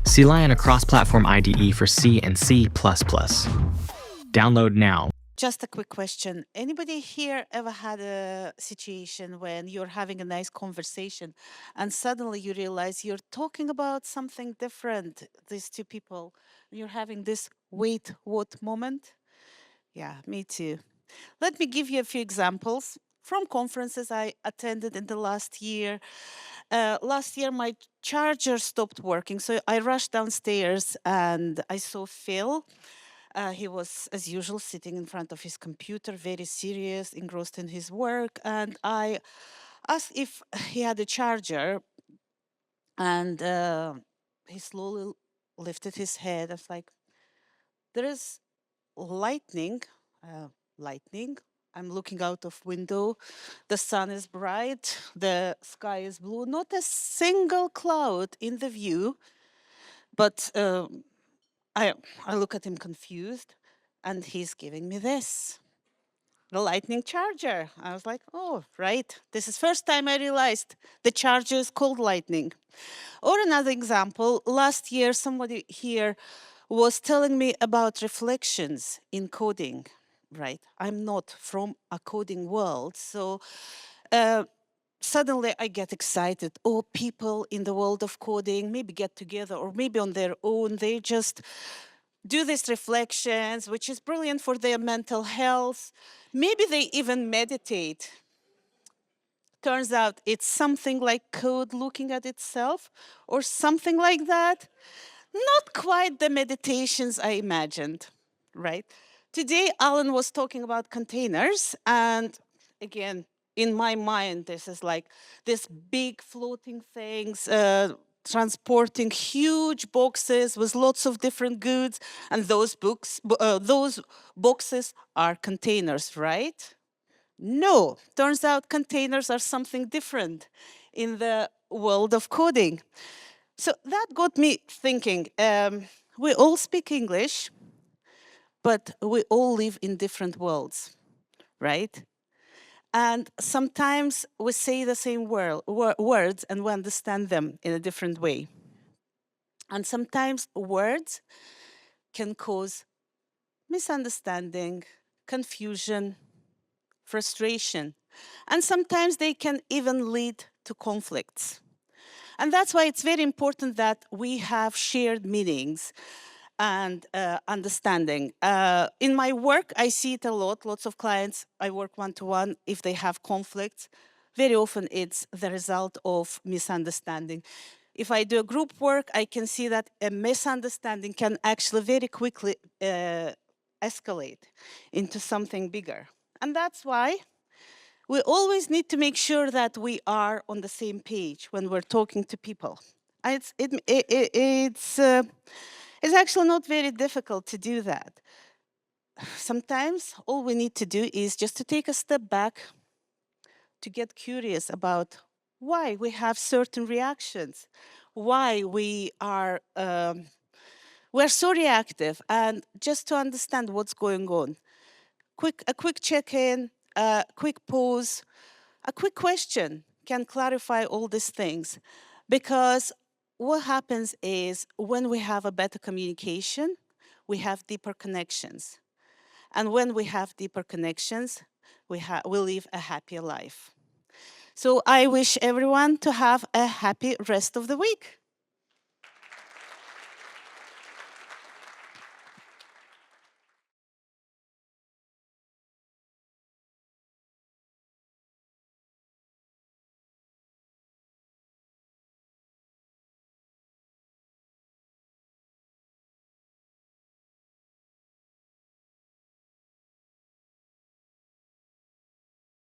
CLI and a cross-platform IDE for C and C++. Download now. Just a quick question. Anybody here ever had a situation when you're having a nice conversation and suddenly you realize you're talking about something different, these two people, and you're having this wait, what moment? Yeah, me too. Let me give you a few examples from conferences I attended in the last year. Last year, my charger stopped working, so I rushed downstairs and I saw Phil. He was, as usual, sitting in front of his computer, very serious, engrossed in his work. And I asked if he had a charger, and he slowly lifted his head. I was like, there is lightning, lightning. I'm looking out of window. The sun is bright. The sky is blue. Not a single cloud in the view, but I look at him confused, and he's giving me this, the lightning charger. I was like, oh, right. This is first time I realized the charger is called lightning. Or another example, last year somebody here was telling me about reflections in coding, right? I'm not from a coding world, so suddenly I get excited. Oh, people in the world of coding maybe get together or maybe on their own, they just do these reflections, which is brilliant for their mental health. Maybe they even meditate. Turns out it's something like code looking at itself or something like that. Not quite the meditations I imagined, right? Today, Alan was talking about containers, and again, in my mind, this is like this big floating things, transporting huge boxes with lots of different goods, and those boxes are containers, right? No, turns out containers are something different in the world of coding. So that got me thinking. We all speak English, but we all live in different worlds, right? And sometimes we say the same words and we understand them in a different way. And sometimes words can cause misunderstanding, confusion, frustration. And sometimes they can even lead to conflicts. And that's why it's very important that we have shared meanings and understanding. In my work, I see it a lot. Lots of clients, I work one-to-one. If they have conflicts, very often it's the result of misunderstanding. If I do a group work, I can see that a misunderstanding can actually very quickly escalate into something bigger. And that's why we always need to make sure that we are on the same page when we're talking to people. It's actually not very difficult to do that. Sometimes all we need to do is just to take a step back, to get curious about why we have certain reactions, why we're so reactive, and just to understand what's going on. A quick check-in, a quick pause, a quick question can clarify all these things, because what happens is when we have a better communication, we have deeper connections. And when we have deeper connections, we live a happier life. So I wish everyone to have a happy rest of the week.